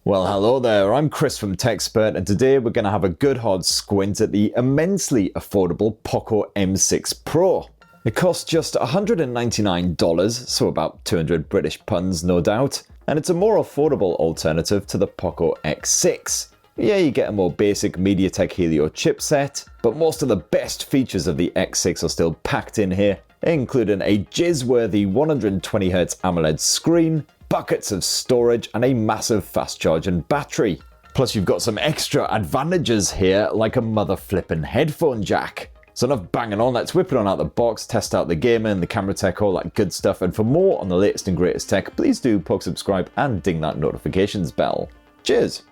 Well, hello there, I'm Chris from TechSpert, and today we're going to have a good hard squint at the immensely affordable Poco M6 Pro. It costs just $199, so about 200 British punds no doubt, and it's a more affordable alternative to the Poco X6. Yeah, you get a more basic Mediatek Helio chipset, but most of the best features of the X6 are still packed in here, including a jizz-worthy 120Hz AMOLED screen, buckets of storage, and a massive fast charging battery. Plus you've got some extra advantages here, like a mother flippin' headphone jack. So enough banging on, let's whip it on out the box, test out the gaming, the camera tech, all that good stuff. And for more on the latest and greatest tech, please do poke subscribe and ding that notifications bell. Cheers!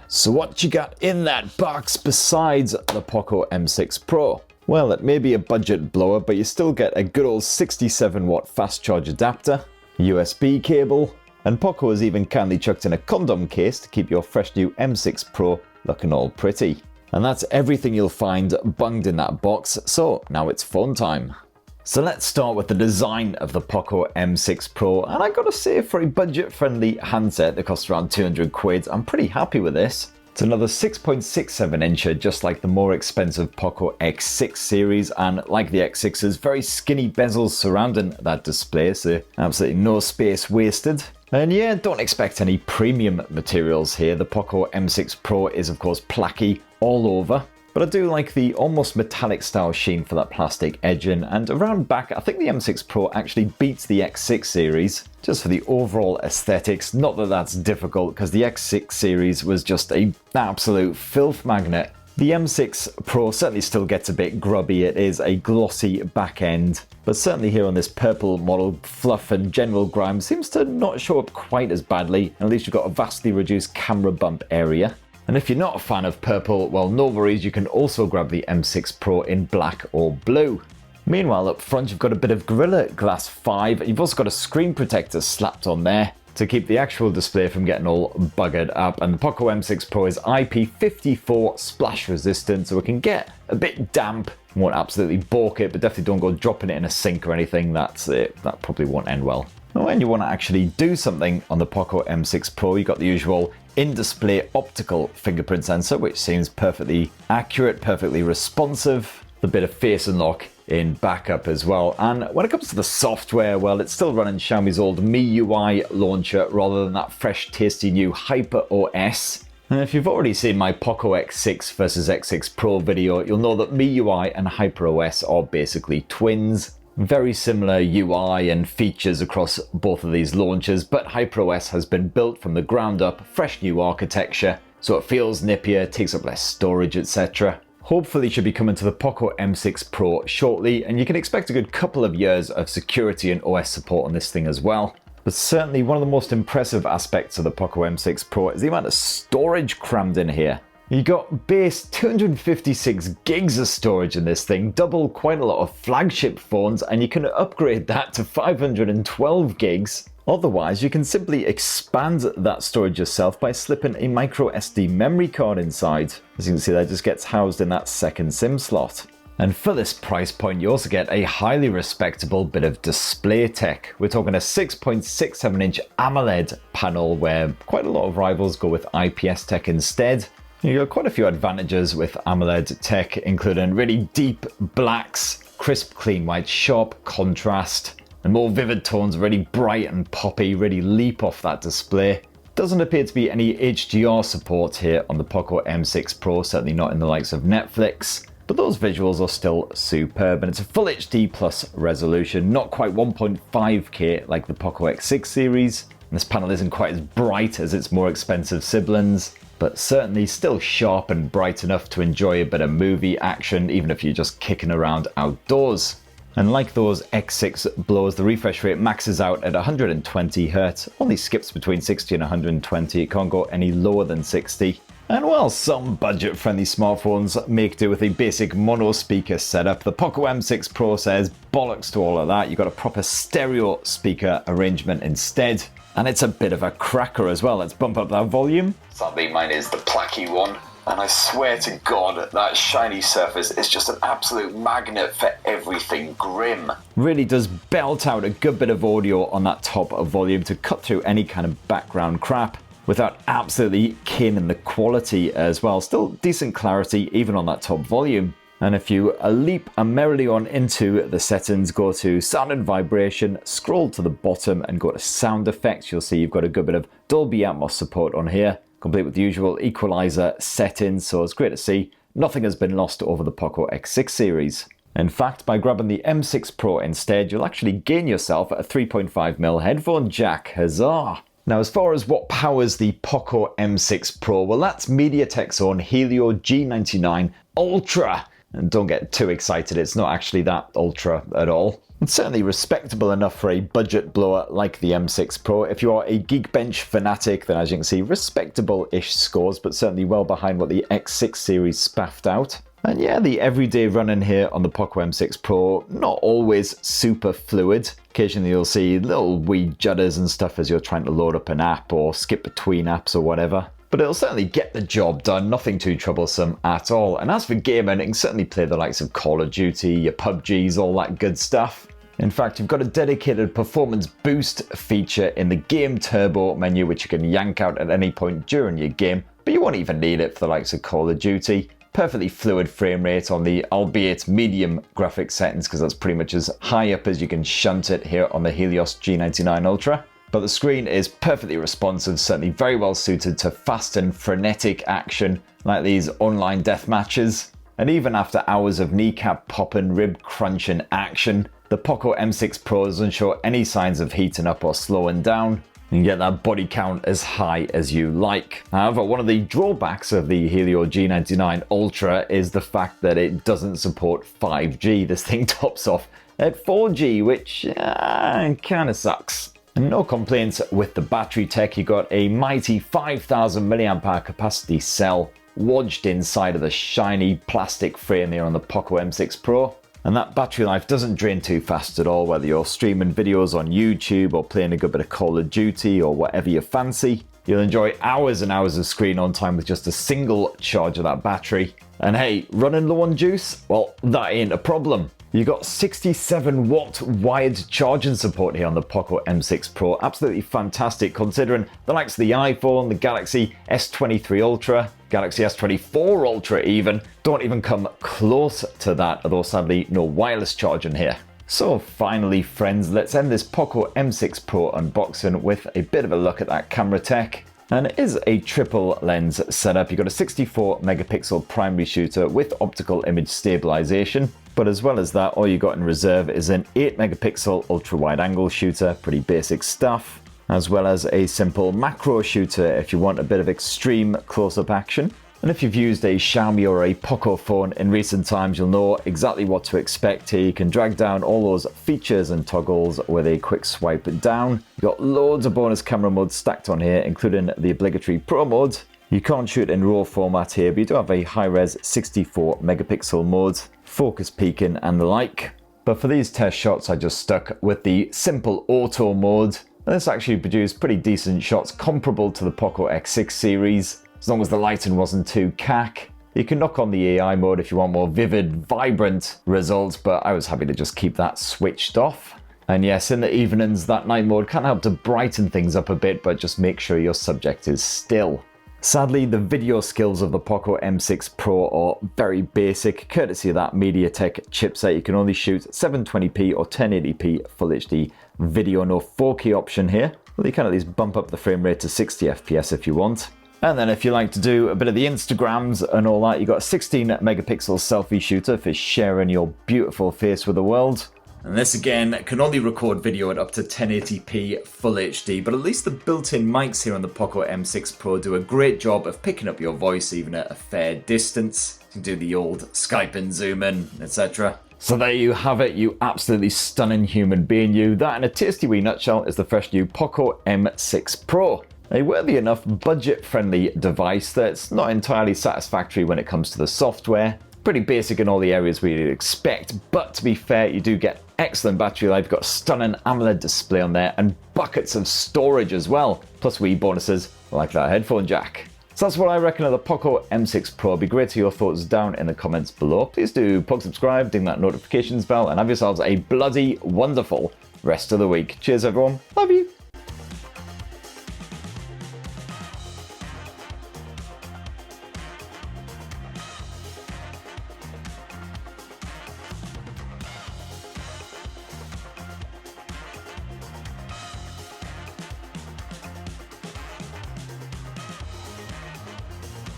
So what you got in that box besides the Poco M6 Pro? Well, it may be a budget blower, but you still get a good old 67-watt fast charge adapter, USB cable, and Poco has even kindly chucked in a condom case to keep your fresh new M6 Pro looking all pretty. And that's everything you'll find bunged in that box, so now it's phone time. So let's start with the design of the Poco M6 Pro, and I gotta say, for a budget-friendly handset that costs around 200 quid, I'm pretty happy with this. It's another 6.67 incher, just like the more expensive Poco X6 series, and like the X6's very skinny bezels surrounding that display, so absolutely no space wasted. And yeah, don't expect any premium materials here. The Poco M6 Pro is of course placky all over, but I do like the almost metallic style sheen for that plastic edging, and around back I think the M6 Pro actually beats the X6 series just for the overall aesthetics. Not that that's difficult, because the X6 series was just an absolute filth magnet. The M6 Pro certainly still gets a bit grubby. It is a glossy back end, but certainly here on this purple model, fluff and general grime seems to not show up quite as badly. At least you've got a vastly reduced camera bump area. And if you're not a fan of purple, well, no worries, you can also grab the M6 Pro in black or blue. Meanwhile, up front you've got a bit of Gorilla Glass 5, and you've also got a screen protector slapped on there to keep the actual display from getting all buggered up. And the Poco M6 Pro is IP54 splash resistant, so it can get a bit damp. You won't absolutely balk it, but definitely don't go dropping it in a sink or anything. That's it. That probably won't end well. Now, when you want to actually do something on the Poco M6 Pro, you've got the usual in-display optical fingerprint sensor, which seems perfectly accurate, perfectly responsive. The bit of face unlock in backup as well. And when it comes to the software, well, it's still running Xiaomi's old MiUI launcher rather than that fresh, tasty new HyperOS. And if you've already seen my Poco X6 versus X6 Pro video, you'll know that MiUI and HyperOS are basically twins. Very similar UI and features across both of these launchers, but HyperOS has been built from the ground up, fresh new architecture, so it feels nippier, takes up less storage, etc. Hopefully should be coming to the Poco M6 Pro shortly, and you can expect a good couple of years of security and OS support on this thing as well. But certainly one of the most impressive aspects of the Poco M6 Pro is the amount of storage crammed in here. You got base 256 gigs of storage in this thing, double quite a lot of flagship phones, and you can upgrade that to 512 gigs. Otherwise, you can simply expand that storage yourself by slipping a micro SD memory card inside. As you can see, that just gets housed in that second SIM slot. And for this price point, you also get a highly respectable bit of display tech. We're talking a 6.67-inch AMOLED panel, where quite a lot of rivals go with IPS tech instead. You got quite a few advantages with AMOLED tech, including really deep blacks, crisp clean white, sharp contrast, and more vivid tones, really bright and poppy, really leap off that display. Doesn't appear to be any HDR support here on the Poco M6 Pro, certainly not in the likes of Netflix, but those visuals are still superb, and it's a full HD plus resolution, not quite 1.5K like the Poco X6 series. And this panel isn't quite as bright as its more expensive siblings, but certainly still sharp and bright enough to enjoy a bit of movie action, even if you're just kicking around outdoors. And like those X6 blowers, the refresh rate maxes out at 120Hz, only skips between 60 and 120, it can't go any lower than 60. And while some budget-friendly smartphones make do with a basic mono speaker setup, the Poco M6 Pro says bollocks to all of that. You've got a proper stereo speaker arrangement instead. And it's a bit of a cracker as well. Let's bump up that volume. Sadly, mine is the placky one. And I swear to God, that shiny surface is just an absolute magnet for everything grim. Really does belt out a good bit of audio on that top of volume to cut through any kind of background crap. without absolutely killing the quality as well. Still decent clarity even on that top volume. And if you leap merrily on into the settings, go to sound and vibration, scroll to the bottom and go to sound effects, you'll see you've got a good bit of Dolby Atmos support on here, complete with the usual equalizer settings, so it's great to see nothing has been lost over the Poco X6 series. In fact, by grabbing the M6 Pro instead, you'll actually gain yourself a 3.5mm headphone jack. Huzzah! Now, as far as what powers the Poco M6 Pro, well, that's Mediatek's own Helio G99 Ultra. And don't get too excited, it's not actually that ultra at all. It's certainly respectable enough for a budget blower like the M6 Pro. If you are a Geekbench fanatic, then as you can see, respectable-ish scores, but certainly well behind what the X6 series spaffed out. And yeah, the everyday running here on the Poco M6 Pro, not always super fluid. Occasionally you'll see little wee judders and stuff as you're trying to load up an app or skip between apps or whatever. But it'll certainly get the job done, nothing too troublesome at all. And as for gaming, it can certainly play the likes of Call of Duty, your PubGs, all that good stuff. In fact, you've got a dedicated performance boost feature in the Game Turbo menu, which you can yank out at any point during your game, but you won't even need it for the likes of Call of Duty. Perfectly fluid frame rate on the albeit medium graphics settings, because that's pretty much as high up as you can shunt it here on the Helio G99 Ultra. But the screen is perfectly responsive, certainly very well suited to fast and frenetic action like these online death matches. And even after hours of kneecap popping, rib crunching action, the Poco M6 Pro doesn't show any signs of heating up or slowing down. You can get that body count as high as you like. However, one of the drawbacks of the Helio G99 Ultra is the fact that it doesn't support 5G. This thing tops off at 4G, which kind of sucks. And no complaints with the battery tech. You got a mighty 5,000 mAh capacity cell lodged inside of the shiny plastic frame here on the Poco M6 Pro. And that battery life doesn't drain too fast at all, whether you're streaming videos on YouTube or playing a good bit of Call of Duty or whatever you fancy. You'll enjoy hours and hours of screen on time with just a single charge of that battery. And hey, running low on juice? Well, that ain't a problem. You got 67 watt wired charging support here on the Poco M6 Pro. Absolutely fantastic considering the likes of the iPhone, the Galaxy S23 Ultra, Galaxy S24 Ultra even, don't even come close to that, although sadly no wireless charging here. So finally friends, let's end this Poco M6 Pro unboxing with a bit of a look at that camera tech. And it is a triple lens setup. You've got a 64 megapixel primary shooter with optical image stabilization. But as well as that, all you got in reserve is an 8 megapixel ultra wide angle shooter, pretty basic stuff, as well as a simple macro shooter if you want a bit of extreme close-up action. And if you've used a Xiaomi or a Poco phone in recent times, you'll know exactly what to expect here. You can drag down all those features and toggles with a quick swipe down. You've got loads of bonus camera modes stacked on here, including the obligatory Pro mode. You can't shoot in RAW format here, but you do have a high-res 64 megapixel mode, focus peaking and the like. But for these test shots, I just stuck with the simple auto mode. And this actually produced pretty decent shots comparable to the Poco X6 series, as long as the lighting wasn't too cack. You can knock on the AI mode if you want more vivid, vibrant results, but I was happy to just keep that switched off. And yes, in the evenings, that night mode can help to brighten things up a bit, but just make sure your subject is still. Sadly, the video skills of the Poco M6 Pro are very basic. Courtesy of that Mediatek chipset, you can only shoot 720p or 1080p Full HD video, no 4K option here. Well, you can at least bump up the frame rate to 60 FPS if you want. And then if you like to do a bit of the Instagrams and all that, you got a 16 megapixel selfie shooter for sharing your beautiful face with the world. And this again can only record video at up to 1080p Full HD, but at least the built-in mics here on the Poco M6 Pro do a great job of picking up your voice even at a fair distance. You can do the old Skype and Zoom in, etc. So there you have it, you absolutely stunning human being you. That in a tasty wee nutshell is the fresh new Poco M6 Pro. A worthy enough budget-friendly device that's not entirely satisfactory when it comes to the software. Pretty basic in all the areas we would expect, but to be fair, you do get excellent battery life. You've got a stunning AMOLED display on there and buckets of storage as well, plus wee bonuses like that headphone jack. So that's what I reckon of the Poco M6 Pro. It'd be great to hear your thoughts down in the comments below. Please do plug subscribe, ding that notifications bell, and have yourselves a bloody wonderful rest of the week. Cheers everyone, love you.